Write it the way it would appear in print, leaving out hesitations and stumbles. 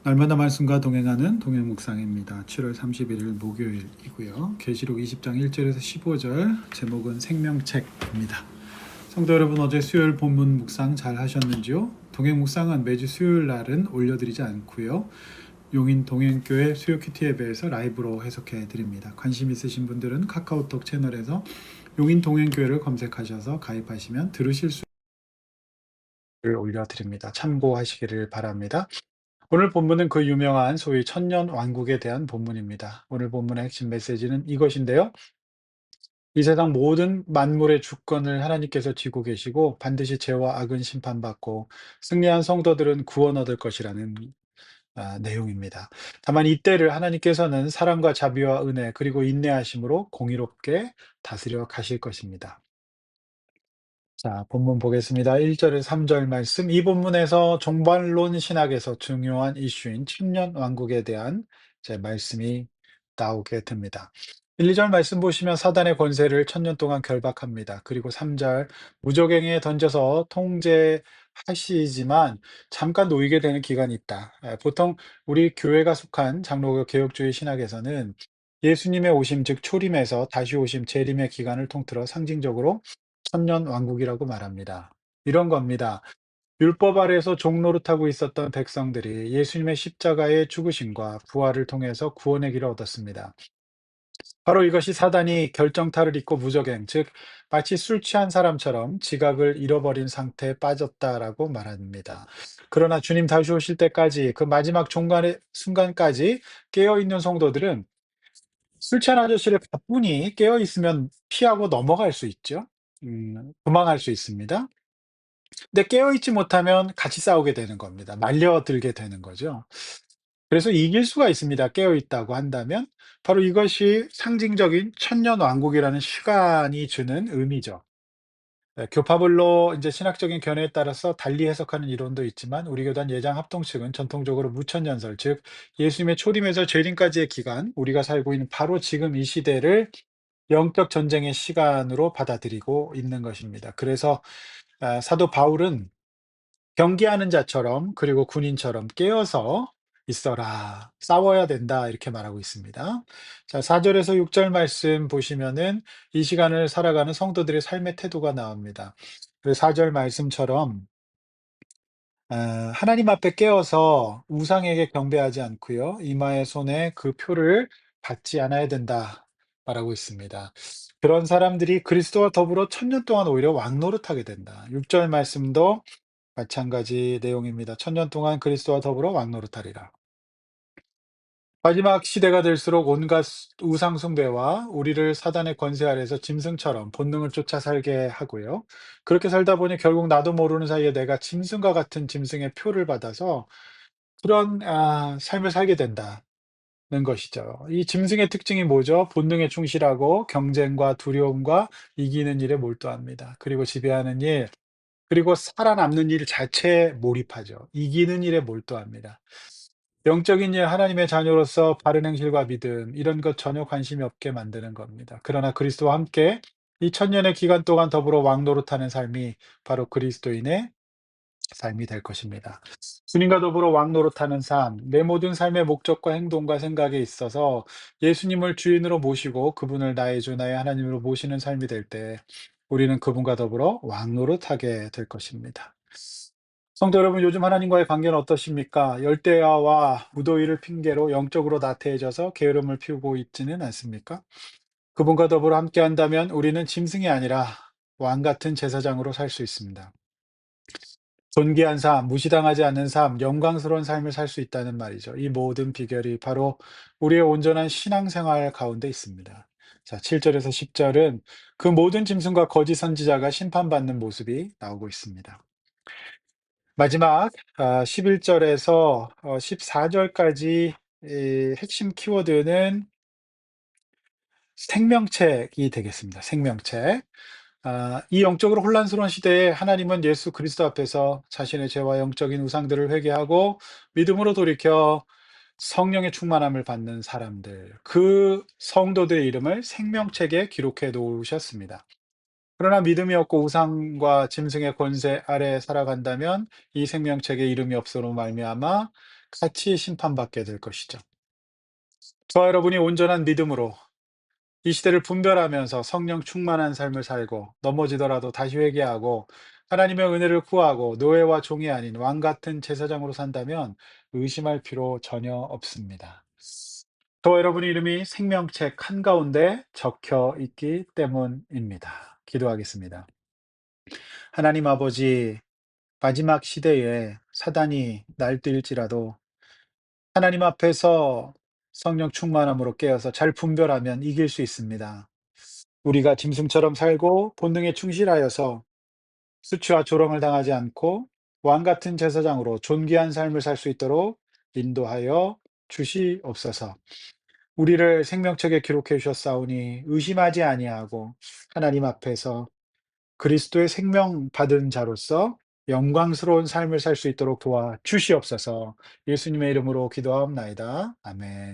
날마다 말씀과 동행하는 동행 묵상입니다. 7월 31일 목요일이고요. 계시록 20장 1절에서 15절, 제목은 생명책입니다. 성도 여러분, 어제 수요일 본문 묵상 잘 하셨는지요? 동행 묵상은 매주 수요일 날은 올려드리지 않고요. 용인 동행교회 수요 큐티 앱에서 라이브로 해석해 드립니다. 관심 있으신 분들은 카카오톡 채널에서 용인 동행교회를 검색하셔서 가입하시면 들으실 수 올려드립니다. 참고하시기를 바랍니다. 오늘 본문은 그 유명한 소위 천년 왕국에 대한 본문입니다. 오늘 본문의 핵심 메시지는 이것인데요. 이 세상 모든 만물의 주권을 하나님께서 쥐고 계시고 반드시 죄와 악은 심판받고 승리한 성도들은 구원 얻을 것이라는 내용입니다. 다만 이때를 하나님께서는 사랑과 자비와 은혜 그리고 인내하심으로 공의롭게 다스려 가실 것입니다. 자, 본문 보겠습니다. 1절에서 3절 말씀. 이 본문에서 종말론 신학에서 중요한 이슈인 천년 왕국에 대한 말씀이 나오게 됩니다. 1, 2절 말씀 보시면 사단의 권세를 천년 동안 결박합니다. 그리고 3절 무적행에 던져서 통제하시지만 잠깐 놓이게 되는 기간이 있다. 보통 우리 교회가 속한 장로교 개혁주의 신학에서는 예수님의 오심, 즉 초림에서 다시 오심, 재림의 기간을 통틀어 상징적으로 천년 왕국이라고 말합니다. 이런 겁니다. 율법 아래에서 종노릇하고 있었던 백성들이 예수님의 십자가의 죽으심과 부활을 통해서 구원의 길을 얻었습니다. 바로 이것이 사단이 결정타를 잊고 무적행, 즉 마치 술 취한 사람처럼 지각을 잃어버린 상태에 빠졌다라고 말합니다. 그러나 주님 다시 오실 때까지 그 마지막 종간의 순간까지 깨어 있는 성도들은 술 취한 아저씨를 가뿐히 깨어 있으면 피하고 넘어갈 수 있죠. 도망할 수 있습니다. 근데 깨어있지 못하면 같이 싸우게 되는 겁니다. 말려들게 되는 거죠. 그래서 이길 수가 있습니다. 깨어있다고 한다면. 바로 이것이 상징적인 천년 왕국이라는 시간이 주는 의미죠. 교파별로 이제 신학적인 견해에 따라서 달리 해석하는 이론도 있지만 우리 교단 예장 합동 측은 전통적으로 무천년설, 즉 예수님의 초림에서 재림까지의 기간, 우리가 살고 있는 바로 지금 이 시대를 영적 전쟁의 시간으로 받아들이고 있는 것입니다. 그래서 사도 바울은 경계하는 자처럼 그리고 군인처럼 깨어서 있어라. 싸워야 된다. 이렇게 말하고 있습니다. 자, 4절에서 6절 말씀 보시면은 이 시간을 살아가는 성도들의 삶의 태도가 나옵니다. 그 4절 말씀처럼 하나님 앞에 깨어서 우상에게 경배하지 않고요. 이마의 손에 그 표를 받지 않아야 된다. 말하고 있습니다. 그런 사람들이 그리스도와 더불어 천년 동안 오히려 왕노릇하게 된다. 6절 말씀도 마찬가지 내용입니다. 천년 동안 그리스도와 더불어 왕노릇하리라. 마지막 시대가 될수록 온갖 우상 숭배와 우리를 사단의 권세 아래에서 짐승처럼 본능을 쫓아 살게 하고요. 그렇게 살다 보니 결국 나도 모르는 사이에 내가 짐승과 같은 짐승의 표를 받아서 그런 삶을 살게 된다는 것이죠. 이 짐승의 특징이 뭐죠? 본능에 충실하고 경쟁과 두려움과 이기는 일에 몰두합니다. 그리고 지배하는 일, 그리고 살아남는 일 자체에 몰입하죠. 이기는 일에 몰두합니다. 영적인 일, 하나님의 자녀로서 바른 행실과 믿음, 이런 것 전혀 관심이 없게 만드는 겁니다. 그러나 그리스도와 함께 이 천년의 기간 동안 더불어 왕노릇하는 삶이 바로 그리스도인의 삶이 될 것입니다. 주님과 더불어 왕노릇하는 삶, 내 모든 삶의 목적과 행동과 생각에 있어서 예수님을 주인으로 모시고 그분을 나의 주, 나의 하나님으로 모시는 삶이 될 때 우리는 그분과 더불어 왕노릇하게 될 것입니다. 성도 여러분, 요즘 하나님과의 관계는 어떠십니까? 열대야와 무더위를 핑계로 영적으로 나태해져서 게으름을 피우고 있지는 않습니까? 그분과 더불어 함께 한다면 우리는 짐승이 아니라 왕 같은 제사장으로 살 수 있습니다. 존귀한 삶, 무시당하지 않는 삶, 영광스러운 삶을 살 수 있다는 말이죠. 이 모든 비결이 바로 우리의 온전한 신앙생활 가운데 있습니다. 자, 7절에서 10절은 그 모든 짐승과 거짓 선지자가 심판받는 모습이 나오고 있습니다. 마지막 11절에서 14절까지 핵심 키워드는 생명책이 되겠습니다. 생명책. 이 영적으로 혼란스러운 시대에 하나님은 예수 그리스도 앞에서 자신의 죄와 영적인 우상들을 회개하고 믿음으로 돌이켜 성령의 충만함을 받는 사람들, 그 성도들의 이름을 생명책에 기록해 놓으셨습니다. 그러나 믿음이 없고 우상과 짐승의 권세 아래 살아간다면 이 생명책에 이름이 없으로 말미암아 같이 심판받게 될 것이죠. 저와 여러분이 온전한 믿음으로 이 시대를 분별하면서 성령 충만한 삶을 살고 넘어지더라도 다시 회개하고 하나님의 은혜를 구하고 노예와 종이 아닌 왕 같은 제사장으로 산다면 의심할 필요 전혀 없습니다. 저와 여러분의 이름이 생명책 한가운데 적혀 있기 때문입니다. 기도하겠습니다. 하나님 아버지, 마지막 시대에 사단이 날뛸지라도 하나님 앞에서 성령 충만함으로 깨어서 잘 분별하면 이길 수 있습니다. 우리가 짐승처럼 살고 본능에 충실하여서 수치와 조롱을 당하지 않고 왕 같은 제사장으로 존귀한 삶을 살 수 있도록 인도하여 주시옵소서. 우리를 생명책에 기록해 주셨사오니 의심하지 아니하고 하나님 앞에서 그리스도의 생명 받은 자로서 영광스러운 삶을 살 수 있도록 도와 주시옵소서. 예수님의 이름으로 기도하옵나이다. 아멘.